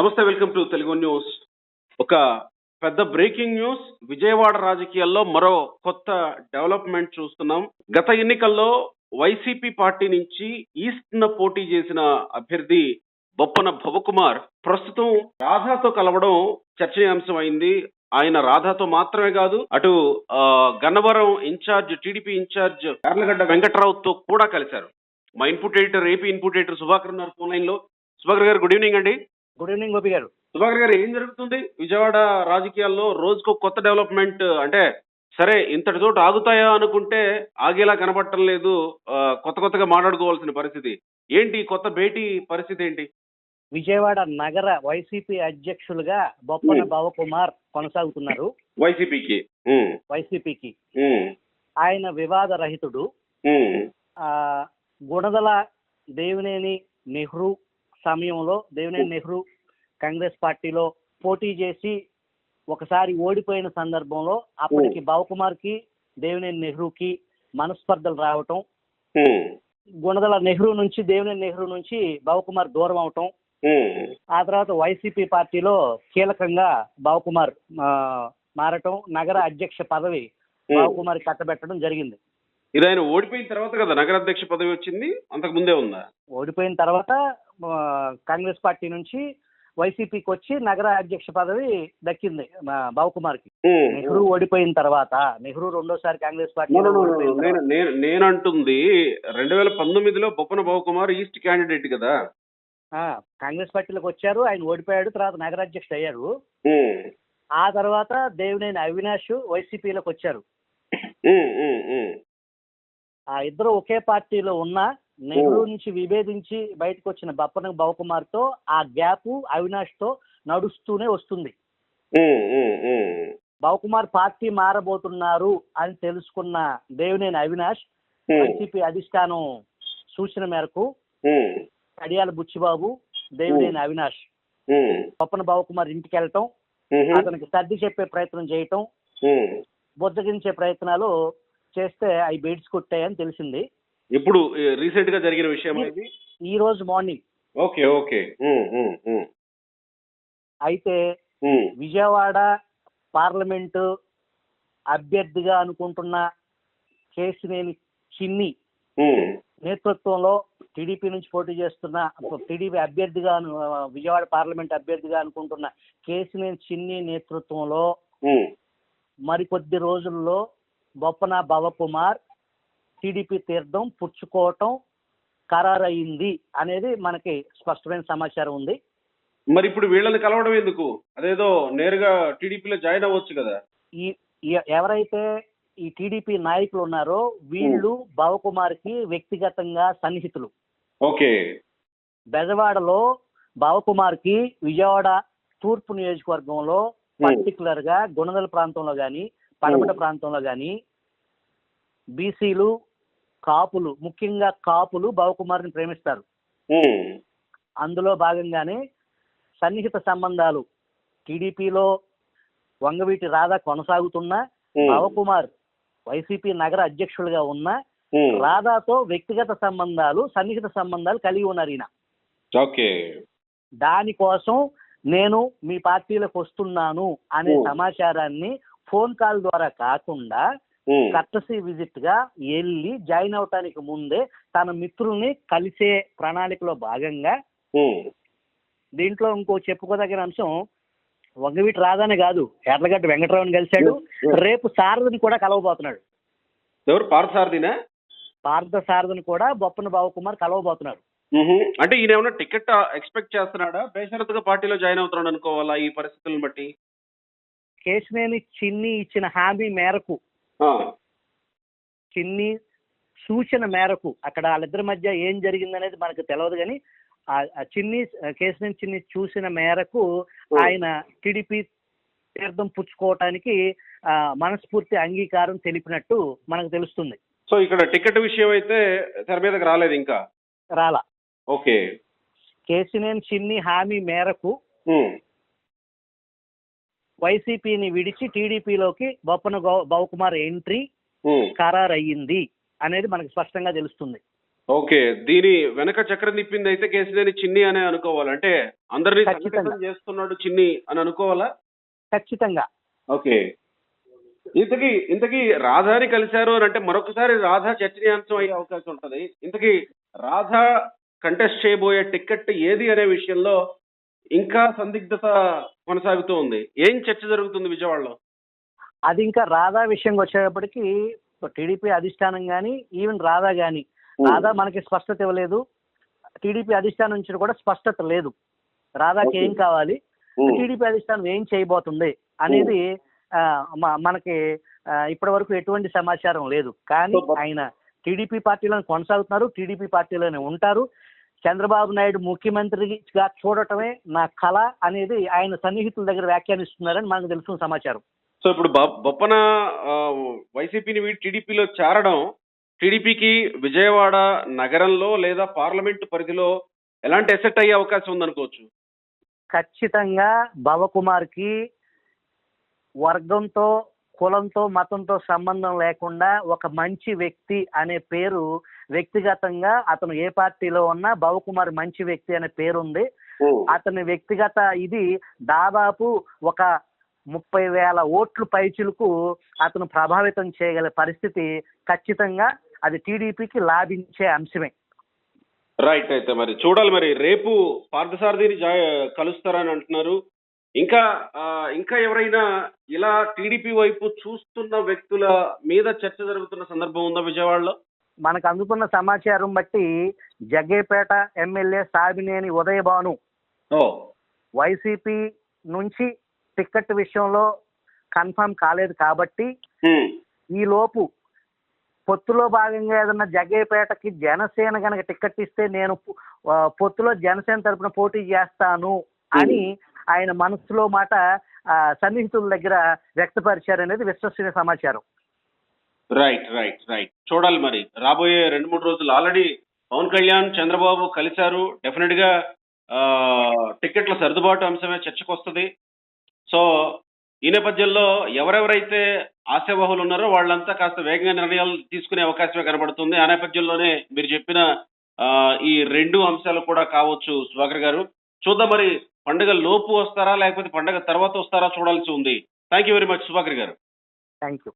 నమస్తే, welcome to Telugu news. ఒక పెద్ద బ్రేకింగ్ న్యూస్. విజయవాడ రాజకీయాల్లో మరో కొత్త డెవలప్మెంట్ చూస్తున్నాం. గత ఎన్నికల్లో వైసీపీ పార్టీ నుంచి ఈస్ట్ న పోటీ చేసిన అభ్యర్థి బొప్పన భవకుమార్ ప్రస్తుతం రాధాతో కలవడం చర్చనీయాంశం అయింది. ఆయన రాధాతో మాత్రమే కాదు, అటు Gannavaram in-charge, TDP in-charge Yarlagadda వెంకట్రావుతో కూడా కలిశారు. మా input editor, AP input editor Subhakar ఉన్నారు ఫోన్ లైన్ లో. సుభాకర్ గారు, గుడ్ ఈవినింగ్ అండి. Good evening Gopi garu. సుభాకర్ గారు, ఏం జరుగుతుంది విజయవాడ రాజకీయాల్లో? రోజుకు కొత్త డెవలప్మెంట్. అంటే సరే, ఇంతటితో ఆగుతాయా అనుకుంటే ఆగేలా కనబడటం లేదు. కొత్తగా మాట్లాడుకోవాల్సిన పరిస్థితి ఏంటి? కొత్త భేటీ పరిస్థితి ఏంటి? విజయవాడ నగర వైసీపీ అధ్యక్షులుగా బొప్పన భవకుమార్ కొనసాగుతున్నారు. వైసీపీకి ఆయన వివాద రహితుడు. గుణదల దేవినేని నెహ్రూ సమయంలో దేవినేని నెహ్రూ కాంగ్రెస్ పార్టీలో పోటీ చేసి ఒకసారి ఓడిపోయిన సందర్భంలో అప్పటికి భవకుమార్ కి దేవినేని నెహ్రూకి మనస్పర్ధలు రావటం, గుణదల నెహ్రూ నుంచి దేవినేని నెహ్రూ నుంచి భవకుమార్ దూరం అవటం, ఆ తర్వాత వైసీపీ పార్టీలో కీలకంగా భవకుమార్ మారటం, నగర అధ్యక్ష పదవి భవకుమార్ కట్టబెట్టడం జరిగింది. ఇది ఆయన ఓడిపోయిన తర్వాత కదా నగర అధ్యక్ష పదవి వచ్చింది? అంతకు ముందే ఉందా? ఓడిపోయిన తర్వాత కాంగ్రెస్ పార్టీ నుంచి వైసీపీకి వచ్చి నగర అధ్యక్ష పదవి దక్కింది భవకుమార్ కి. నెహ్రూ ఓడిపోయిన తర్వాత, నెహ్రూ రెండోసారి కాంగ్రెస్ పార్టీ నేను అంటుంది 2019లో బొప్పన భవకుమార్ ఈస్ట్ క్యాండిడేట్ కదా. కాంగ్రెస్ పార్టీలోకి వచ్చారు, ఆయన ఓడిపోయాడు, తర్వాత నగర అధ్యక్షుడు అయ్యారు. ఆ తర్వాత దేవినేని అవినాష్ వైసీపీలోకి వచ్చారు. ఆ ఇద్దరు ఒకే పార్టీలో ఉన్న నెహ్రూ నుంచి విభేదించి బయటకు వచ్చిన బొప్పన భవకుమార్ తో ఆ గ్యాప్ అవినాష్ తో నడుస్తూనే వస్తుంది. భవకుమార్ పార్టీ మారబోతున్నారు అని తెలుసుకున్న దేవినేని అవినాష్ వైసీపీ అధిష్టానం సూచన మేరకు కడియాల బుచ్చిబాబు, దేవినేని అవినాష్ బొప్పన భవకుమార్ ఇంటికి వెళ్ళటం, అతనికి సర్ది చెప్పే ప్రయత్నం చేయటం, బుజ్జగించే ప్రయత్నాలు చేస్తే అవి బెడ్స్ కొట్టాయని తెలిసింది. ఇప్పుడు రీసెంట్ గా జరిగిన విషయం ఈ రోజు మార్నింగ్. ఓకే. అయితే విజయవాడ పార్లమెంటు అభ్యర్థిగా అనుకుంటున్న కేశినేని చిన్ని నేతృత్వంలో టీడీపీ నుంచి పోటీ చేస్తున్న టీడీపీ అభ్యర్థిగా విజయవాడ పార్లమెంట్ అభ్యర్థిగా అనుకుంటున్న కేశినేని చిన్ని నేతృత్వంలో మరికొద్ది రోజుల్లో బొప్పన భవకుమార్ టీడీపీ తీర్థం పుచ్చుకోవటం ఖరారయింది అనేది మనకి స్పష్టమైన సమాచారం ఉంది. మరి ఇప్పుడు వీళ్ళని కలవడం ఎందుకు? అదేదో నేరుగా టీడీపీలో జాయిన్ అవ్వచ్చు కదా. ఎవరైతే ఈ టీడీపీ నాయకులు ఉన్నారో వీళ్ళు భవకుమార్ కి వ్యక్తిగతంగా సన్నిహితులు. ఓకే. బెజవాడలో భవకుమార్ కి విజయవాడ తూర్పు నియోజకవర్గంలో పర్టికులర్ గా గుణదల ప్రాంతంలో గాని, పడమట ప్రాంతంలో గాని బీసీలు, కాపులు, ముఖ్యంగా కాపులు భవకుమార్ని ప్రేమిస్తారు. అందులో భాగంగానే సన్నిహిత సంబంధాలు టీడీపీలో వంగవీటి రాధా కొనసాగుతున్న, భవకుమార్ వైసీపీ నగర అధ్యక్షులుగా ఉన్న రాధాతో వ్యక్తిగత సంబంధాలు, సన్నిహిత సంబంధాలు కలిగి ఉన్నారు ఈయన. దానికోసం నేను మీ పార్టీలోకి వస్తున్నాను అనే సమాచారాన్ని ఫోన్ కాల్ ద్వారా కాకుండా కర్టసీ విజిట్ గా వెళ్ళి జాయిన్ అవటానికి ముందే తన మిత్రుల్ని కలిసే ప్రణాళికలో భాగంగా, దీంట్లో ఇంకో చెప్పుకోదగిన అంశం, వంగవీటి రాధానే కాదు, యార్లగడ్డ వెంకట్రావుని కలిశాడు. రేపు సారథిని కూడా కలవబోతున్నాడు. ఎవరు? పార్థసారథినా? పార్థసారథిని కూడా బొప్పన భవకుమార్ కలవబోతున్నారు. అంటే ఈయన ఏమన్నా టికెట్ ఎక్స్పెక్ట్ చేస్తున్నాడా? బేషరతుగా పార్టీలో జాయిన్ అవుతున్నాడు అనుకోవాలా ఈ పరిస్థితులను బట్టి? కేశినేని చిన్ని ఇచ్చిన హామీ మేరకు, చిన్ని సూచన మేరకు, అక్కడ వాళ్ళిద్దరి మధ్య ఏం జరిగిందనేది మనకు తెలియదు, కానీ కేశినేని చిన్ని చూసిన మేరకు ఆయన టీడీపీ తీర్థం పుచ్చుకోవటానికి మనస్ఫూర్తి అంగీకారం తెలిపినట్టు మనకు తెలుస్తుంది. సో ఇక్కడ టికెట్ విషయం అయితే తెర మీదకి రాలేదు, ఇంకా రాలా. ఓకే. కేశినేని చిన్ని హామీ మేరకు వైసీపీని విడిచి టీడీపీలోకి బొప్పన భవకుమార్ ఎంట్రీ ఖరారయ్యింది అనేది మనకు స్పష్టంగా తెలుస్తుంది. ఓకే, దీని వెనక చక్రం తిప్పింది అయితే కేసినేని చిన్ని అనే అనుకోవాలి. అంటే అందరినీ ఖచ్చితంగా. సంఘటితం చేస్తున్నాడు చిన్ని అని అనుకోవాలా? ఖచ్చితంగా. ఓకే. ఇంతకీ రాధాని కలిశారు అని అంటే మరొకసారి రాధా చర్చనీయాంశం అయ్యే అవకాశం ఉంటది. ఇంతకీ రాధా కంటెస్ట్ చేయబోయే టికెట్ ఏది అనే విషయంలో ఇంకా సందిగ్ధత కొనసాగుతూ ఉంది. ఏం చర్చ జరుగుతుంది విజయవాడలో? అది ఇంకా రాధా విషయంకి వచ్చేటప్పటికి టీడీపీ అధిష్టానం కానీ ఈవెన్ రాధా కానీ, రాధా మనకి స్పష్టత ఇవ్వలేదు, టీడీపీ అధిష్టానం నుంచి కూడా స్పష్టత లేదు. రాధాకి ఏం కావాలి, టీడీపీ అధిష్టానం ఏం చేయబోతుంది అనేది మనకి ఇప్పటి వరకు ఎటువంటి సమాచారం లేదు. కానీ ఆయన టీడీపీ పార్టీలోనే కొనసాగుతున్నారు, టీడీపీ పార్టీలోనే ఉంటారు. చంద్రబాబు నాయుడు ముఖ్యమంత్రిగా చూడటమే నా కళ అనేది ఆయన సన్నిహితుల దగ్గర వ్యాఖ్యానిస్తున్నారని మనకు తెలుస్తున్న సమాచారం. సో ఇప్పుడు బొప్పన వైసీపీని వీడి టీడీపీలో చేరడం టీడీపీకి విజయవాడ నగరంలో లేదా పార్లమెంటు పరిధిలో ఎలాంటి ఎసెట్ అయ్యే అవకాశం ఉందనుకోవచ్చు? ఖచ్చితంగా భవకుమార్కి వర్గంతో, కులంతో, మతంతో సంబంధం లేకుండా ఒక మంచి వ్యక్తి అనే పేరు, వ్యక్తిగతంగా అతను ఏ పార్టీలో ఉన్నా భవకుమార్ మంచి వ్యక్తి అనే పేరు ఉంది. అతని వ్యక్తిగత ఇది దాదాపు ఒక 30,000 ఓట్లు పైచిలకు అతను ప్రభావితం చేయగల పరిస్థితి ఖచ్చితంగా అది టీడీపీకి లాభించే అంశమే. రైట్. అయితే మరి చూడాలి. మరి రేపు పార్థసారథిని కలుస్తారని అంటున్నారు. ఇంకా ఎవరైనా ఇలా టీడీపీ వైపు చూస్తున్న వ్యక్తుల మీద చర్చ జరుగుతున్న సందర్భం ఉందా విజయవాడలో? మనకు అందుకున్న సమాచారం బట్టి జగ్గేపేట ఎమ్మెల్యే సాబినేని ఉదయభాను వైసీపీ నుంచి టికెట్ విషయంలో కన్ఫర్మ్ కాలేదు కాబట్టి ఈ లోపు పొత్తులో భాగంగా ఏదన్నా జగ్గేపేటకి జనసేన కనుక టికెట్ ఇస్తే నేను పొత్తులో జనసేన తరపున పోటీ చేస్తాను అని ఆయన మనసులో మాట సన్నిహితుల దగ్గర వ్యక్తపరిచారనేది విశ్వసనీయ సమాచారం. రైట్. చూడాలి మరి రాబోయే 2-3 రోజులు. ఆల్రెడీ పవన్ కళ్యాణ్, చంద్రబాబు కలిశారు. డెఫినెట్ గా టికెట్ల సర్దుబాటు అంశమే చర్చకు వస్తుంది. సో ఈ నేపథ్యంలో ఎవరెవరైతే ఆశావహులు ఉన్నారో వాళ్ళంతా కాస్త వేగంగా నిర్ణయాలు తీసుకునే అవకాశమే కనబడుతుంది. ఆ నేపథ్యంలోనే మీరు చెప్పిన ఈ 2 అంశాలు కూడా కావచ్చు సుధాకర్ గారు. చూద్దాం మరి పండుగ లోపు వస్తారా లేకపోతే పండుగ తర్వాత వస్తారా చూడాల్సి ఉంది. Thank you very much Sudhakar garu. Thank you.